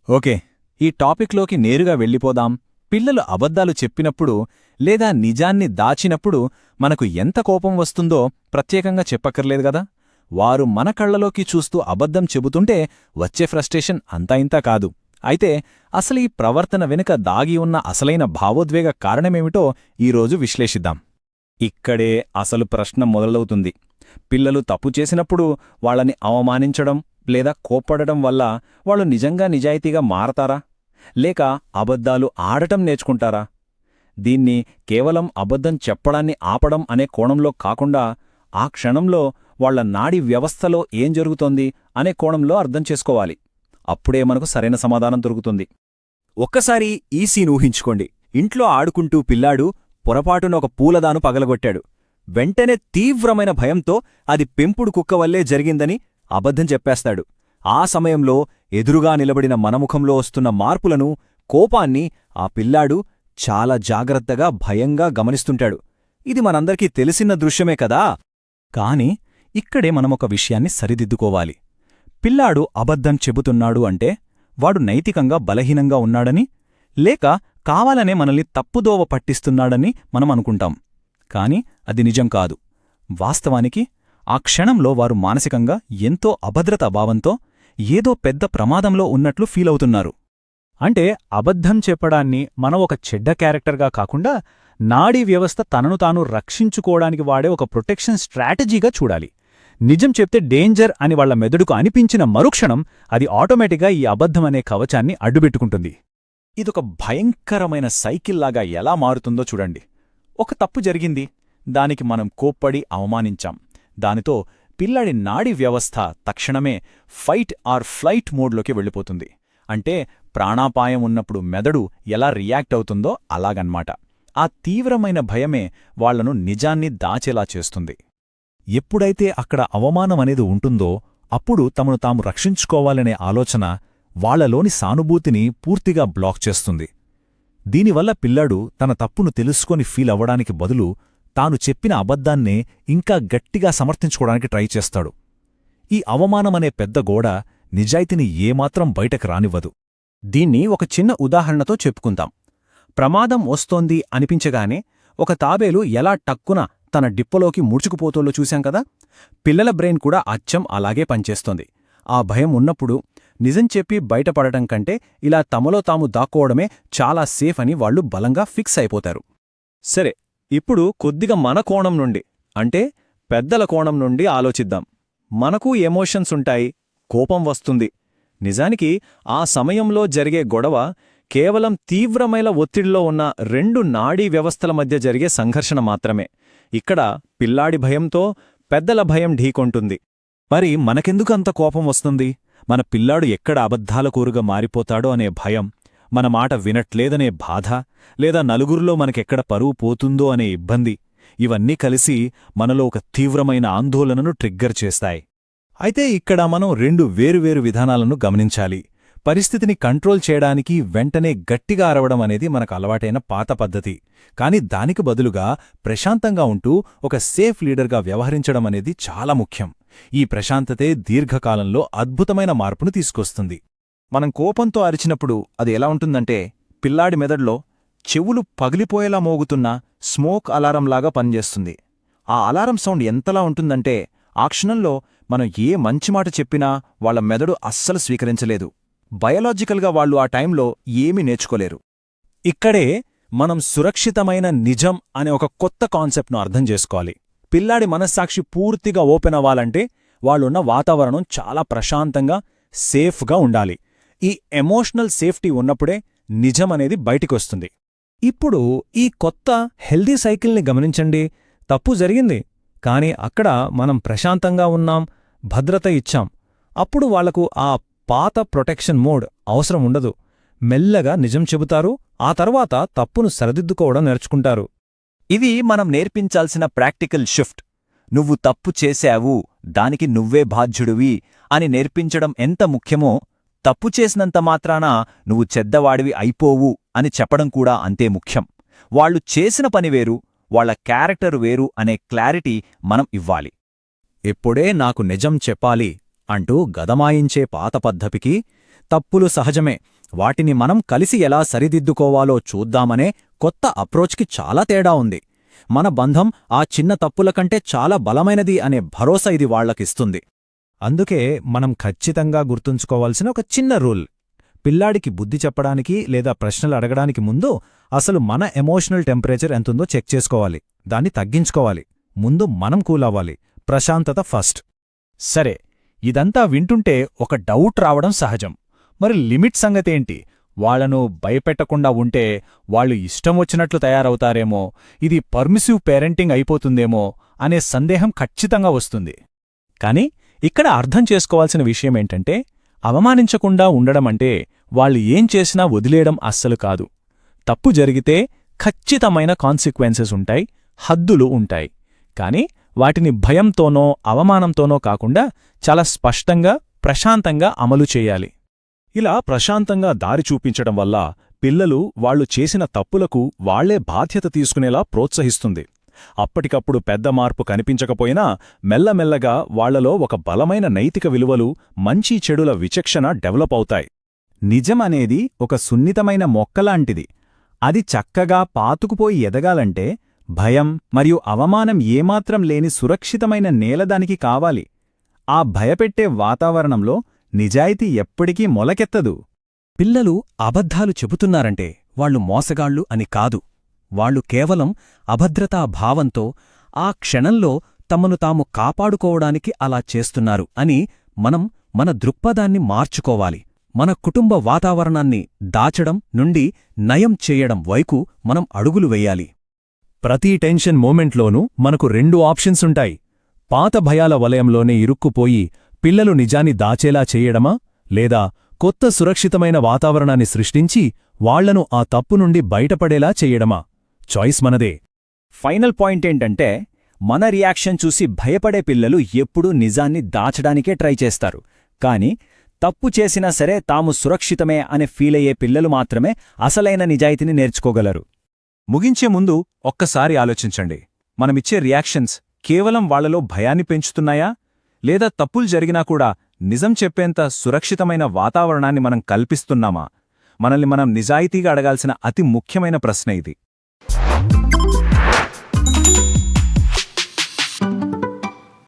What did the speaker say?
Okay, ఈ టాపిక్లోకి నేరుగా వెళ్ళిపోదాం. పిల్లలు అబద్ధాలు చెప్పినప్పుడు లేదా నిజాన్ని దాచినప్పుడు మనకు ఎంత కోపం వస్తుందో ప్రత్యేకంగా చెప్పక్కర్లేదు గదా. వారు మన కళ్లలోకి చూస్తూ అబద్ధం చెబుతుంటే వచ్చే ఫ్రస్ట్రేషన్ అంతా ఇంతా కాదు. అయితే అసలు ఈ ప్రవర్తన వెనుక దాగి ఉన్న అసలైన భావోద్వేగ కారణమేమిటో ఈరోజు విశ్లేషిద్దాం. ఇక్కడే అసలు ప్రశ్న మొదలవుతుంది. పిల్లలు తప్పు చేసినప్పుడు వాళ్ళని అవమానించడం లేదా కోప్పడటం వల్ల వాళ్ళు నిజంగా నిజాయితీగా మారతారా, లేక అబద్ధాలు ఆడటం నేర్చుకుంటారా? దీన్ని కేవలం అబద్ధం చెప్పడాన్ని ఆపడం అనే కోణంలో కాకుండా ఆ క్షణంలో వాళ్ల నాడీ వ్యవస్థలో ఏం జరుగుతోంది అనే కోణంలో అర్థం చేసుకోవాలి. అప్పుడే మనకు సరైన సమాధానం దొరుకుతుంది. ఒక్కసారి ఈ సీన్ ఊహించుకోండి. ఇంట్లో ఆడుకుంటూ పిల్లాడు పొరపాటున ఒక పూలదాను పగలగొట్టాడు. వెంటనే తీవ్రమైన భయంతో అది పెంపుడు కుక్కవల్లే జరిగిందని అబద్ధం చెప్పేస్తాడు. ఆ సమయంలో ఎదురుగా నిలబడిన మనముఖంలో వస్తున్న మార్పులను, కోపాన్ని ఆ పిల్లాడు చాలా జాగ్రత్తగా భయంగా గమనిస్తుంటాడు. ఇది మనందరికీ తెలిసిన దృశ్యమే కదా. కాని ఇక్కడే మనమొక విషయాన్ని సరిదిద్దుకోవాలి. పిల్లాడు అబద్ధం చెబుతున్నాడు అంటే వాడు నైతికంగా బలహీనంగా ఉన్నాడని, లేక కావాలనే మనల్ని తప్పుదోవ పట్టిస్తున్నాడని మనం అనుకుంటాం. కాని అది నిజం కాదు. వాస్తవానికి ఆ క్షణంలో వారు మానసికంగా ఎంతో అభద్రతా భావంతో ఏదో పెద్ద ప్రమాదంలో ఉన్నట్లు ఫీలవుతున్నారు. అంటే అబద్ధం చెప్పడాన్ని మనం ఒక చెడ్డ క్యారెక్టర్గా కాకుండా నాడీ వ్యవస్థ తనను తాను రక్షించుకోవడానికి వాడే ఒక ప్రొటెక్షన్ స్ట్రాటజీగా చూడాలి. నిజం చెప్తే డేంజర్ అని వాళ్ల మెదడుకు అనిపించిన మరుక్షణం అది ఆటోమేటిక్గా ఈ అబద్ధమనే కవచాన్ని అడ్డుపెట్టుకుంటుంది. ఇదొక భయంకరమైన సైకిల్లాగా ఎలా మారుతుందో చూడండి. ఒక తప్పు జరిగింది, దానికి మనం కోప్పడి అవమానించాం. దానితో పిల్లాడి నాడీ వ్యవస్థ తక్షణమే ఫైట్ ఆర్ ఫ్లైట్ మోడ్లోకి వెళ్ళిపోతుంది. అంటే ప్రాణాపాయం ఉన్నప్పుడు మెదడు ఎలా రియాక్ట్ అవుతుందో అలాగన్మాట. ఆ తీవ్రమైన భయమే వాళ్లను నిజాన్ని దాచేలా చేస్తుంది. ఎప్పుడైతే అక్కడ అవమానమనేది ఉంటుందో అప్పుడు తమను తాము రక్షించుకోవాలనే ఆలోచన వాళ్లలోని సానుభూతిని పూర్తిగా బ్లాక్ చేస్తుంది. దీనివల్ల పిల్లాడు తన తప్పును తెలుసుకొని ఫీల్ అవ్వడానికి బదులు తాను చెప్పిన అబద్ధాన్నే ఇంకా గట్టిగా సమర్థించుకోవడానికి ట్రై చేస్తాడు. ఈ అవమానమనే పెద్ద గోడ నిజాయితీని ఏమాత్రం బయటకు రానివ్వదు. దీన్ని ఒక చిన్న ఉదాహరణతో చెప్పుకుందాం. ప్రమాదం వస్తోంది అనిపించగానే ఒక తాబేలు ఎలా టక్కున తన డిప్పలోకి ముడుచుకుపోతోలో చూశాం కదా. పిల్లల బ్రెయిన్ కూడా అచ్చం అలాగే పనిచేస్తోంది. ఆ భయం ఉన్నప్పుడు నిజం చెప్పి బయటపడటం కంటే ఇలా తమలో తాము దాక్కోవడమే చాలా సేఫ్ అని వాళ్లు బలంగా ఫిక్స్ అయిపోతారు. సరే, ఇప్పుడు కొద్దిగా మన కోణం నుండి, అంటే పెద్దల కోణం నుండి ఆలోచిద్దాం. మనకు ఎమోషన్స్ ఉంటాయి, కోపం వస్తుంది. నిజానికి ఆ సమయంలో జరిగే గొడవ కేవలం తీవ్రమైన ఒత్తిడిలో ఉన్న రెండు నాడీ వ్యవస్థల మధ్య జరిగే సంఘర్షణ మాత్రమే. ఇక్కడ పిల్లాడి భయంతో పెద్దల భయం ఢీకొంటుంది. మరి మనకెందుకు అంత కోపం వస్తుంది? మన పిల్లాడు ఎక్కడ అబద్ధాల కూరుగా మారిపోతాడో అనే భయం, మన మాట వినట్లేదనే బాధ, లేదా నలుగురిలో మనకెక్కడ పరువు పోతుందో అనే ఇబ్బంది. ఇవన్నీ కలిసి మనలో ఒక తీవ్రమైన ఆందోళనను ట్రిగ్గర్ చేస్తాయి. అయితే ఇక్కడ మనం రెండు వేరువేరు విధానాలను గమనించాలి. పరిస్థితిని కంట్రోల్ చేయడానికి వెంటనే గట్టిగా అరవడం అనేది మనకు అలవాటైన పాత పద్ధతి. కాని దానికి బదులుగా ప్రశాంతంగా ఉంటూ ఒక సేఫ్ లీడర్గా వ్యవహరించడం అనేది చాలా ముఖ్యం. ఈ ప్రశాంతతే దీర్ఘకాలంలో అద్భుతమైన మార్పును తీసుకొస్తుంది. మనం కోపంతో అరిచినప్పుడు అది ఎలా ఉంటుందంటే, పిల్లాడి మెదడులో చెవులు పగిలిపోయేలా మోగుతున్న స్మోక్ అలారంలాగా పనిచేస్తుంది. ఆ అలారం సౌండ్ ఎంతలా ఉంటుందంటే ఆ క్షణంలో మనం ఏ మంచి మాట చెప్పినా వాళ్ల మెదడు అస్సలు స్వీకరించలేదు. బయలాజికల్గా వాళ్లు ఆ టైంలో ఏమీ నేర్చుకోలేరు. ఇక్కడే మనం సురక్షితమైన నిజం అనే ఒక కొత్త కాన్సెప్ట్ను అర్థం చేసుకోవాలి. పిల్లాడి మనస్సాక్షి పూర్తిగా ఓపెన్ అవ్వాలంటే వాళ్ళున్న వాతావరణం చాలా ప్రశాంతంగా, సేఫ్గా ఉండాలి. ఈ ఎమోషనల్ సేఫ్టీ ఉన్నప్పుడే నిజమనేది బయటికొస్తుంది. ఇప్పుడు ఈ కొత్త హెల్దీ సైకిల్ని గమనించండి. తప్పు జరిగింది, కాని అక్కడ మనం ప్రశాంతంగా ఉన్నాం, భద్రత ఇచ్చాం. అప్పుడు వాళ్లకు ఆ పాత ప్రొటెక్షన్ మోడ్ అవసరం ఉండదు. మెల్లగా నిజం చెబుతారు, ఆ తర్వాత తప్పును సరిదిద్దుకోవడం నేర్చుకుంటారు. ఇది మనం నేర్పించాల్సిన ప్రాక్టికల్ షిఫ్ట్. నువ్వు తప్పు చేశావు, దానికి నువ్వే బాధ్యుడివి అని నేర్పించడం ఎంత ముఖ్యమో, తప్పు చేసినంత మాత్రాన నువ్వు చెడ్డవాడివి అయిపోవు అని చెప్పడం కూడా అంతే ముఖ్యం. వాళ్లు చేసిన పని వేరు, వాళ్ల క్యారెక్టర్ వేరు అనే క్లారిటీ మనం ఇవ్వాలి. ఇప్పుడే నాకు నిజం చెప్పాలి అంటూ గదమాయించే పాత పద్ధతికి తప్పులు సహజమే, వాటిని మనం కలిసి ఎలా సరిదిద్దుకోవాలో చూద్దామనే కొత్త అప్రోచ్కి చాలా తేడా ఉంది. మన బంధం ఆ చిన్న తప్పుల కంటే చాలా బలమైనది అనే భరోసా ఇది వాళ్లకిస్తుంది. అందుకే మనం ఖచ్చితంగా గుర్తుంచుకోవాల్సిన ఒక చిన్న రూల్: పిల్లాడికి బుద్ధి చెప్పడానికి లేదా ప్రశ్నలు అడగడానికి ముందు అసలు మన ఎమోషనల్ టెంపరేచర్ ఎంతుందో చెక్ చేసుకోవాలి, దాన్ని తగ్గించుకోవాలి. ముందు మనం కూలవ్వాలి. ప్రశాంతత ఫస్ట్. సరే, ఇదంతా వింటుంటే ఒక డౌట్ రావడం సహజం. మరి లిమిట్ సంగతేంటి? వాళ్లను భయపెట్టకుండా ఉంటే వాళ్ళు ఇష్టమొచ్చినట్లు తయారవుతారేమో, ఇది పర్మిసివ్ పేరెంటింగ్ అయిపోతుందేమో అనే సందేహం ఖచ్చితంగా వస్తుంది. కాని ఇక్కడ అర్థం చేసుకోవాల్సిన విషయమేంటంటే, అవమానించకుండా ఉండడమంటే వాళ్ళు ఏం చేసినా వదిలేయడం అస్సలు కాదు. తప్పు జరిగితే ఖచ్చితమైన కాన్సిక్వెన్సెస్ ఉంటాయి, హద్దులు ఉంటాయి. కాని వాటిని భయంతోనో అవమానంతోనో కాకుండా చాలా స్పష్టంగా, ప్రశాంతంగా అమలు చేయాలి. ఇలా ప్రశాంతంగా దారి చూపించడం వల్ల పిల్లలు వాళ్లు చేసిన తప్పులకు వాళ్లే బాధ్యత తీసుకునేలా ప్రోత్సహిస్తుంది. అప్పటికప్పుడు పెద్ద మార్పు కనిపించకపోయినా మెల్లమెల్లగా వాళ్లలో ఒక బలమైన నైతిక విలువలు, మంచి చెడుల విచక్షణ డెవలప్ అవుతాయి. నిజమనేది ఒక సున్నితమైన మొక్కలాంటిది. అది చక్కగా పాతుకుపోయి ఎదగాలంటే భయం మరియు అవమానం ఏమాత్రం లేని సురక్షితమైన నేల దానికి కావాలి. ఆ భయపెట్టే వాతావరణంలో నిజాయితీ ఎప్పటికీ మొలకెత్తదు. పిల్లలు అబద్ధాలు చెబుతున్నారంటే వాళ్లు మోసగాళ్లు అని కాదు. వాళ్లు కేవలం అభద్రతా భావంతో ఆ క్షణంలో తమను తాము కాపాడుకోవడానికి అలా చేస్తున్నారు అని మనం మన దృక్పథాన్ని మార్చుకోవాలి. మన కుటుంబ వాతావరణాన్ని దాచడం నుండి నయం చేయడం వైపు మనం అడుగులు వెయ్యాలి. ప్రతి టెన్షన్ మూమెంట్లోనూ మనకు 2 ఆప్షన్సుంటాయి: పాత భయాల వలయంలోనే ఇరుక్కుపోయి పిల్లలు నిజాన్ని దాచేలా చేయడమా, లేదా కొత్త సురక్షితమైన వాతావరణాన్ని సృష్టించి వాళ్లను ఆ తప్పు నుండి బయటపడేలా చెయ్యడమా. చాయిస్ మనదే. ఫైనల్ పాయింటేంటంటే, మన రియాక్షన్ చూసి భయపడే పిల్లలు ఎప్పుడూ నిజాన్ని దాచడానికే ట్రై చేస్తారు. కాని తప్పు చేసినా సరే తాము సురక్షితమే అనే ఫీలయ్యే పిల్లలు మాత్రమే అసలైన నిజాయితీని నేర్చుకోగలరు. ముగించే ముందు ఒక్కసారి ఆలోచించండి. మనమిచ్చే రియాక్షన్స్ కేవలం వాళ్లలో భయాన్ని పెంచుతున్నాయా, లేదా తప్పులు జరిగినా కూడా నిజం చెప్పేంత సురక్షితమైన వాతావరణాన్ని మనం కల్పిస్తున్నామా? మనల్ని మనం నిజాయితీగా అడగాల్సిన అతి ముఖ్యమైన ప్రశ్న ఇది.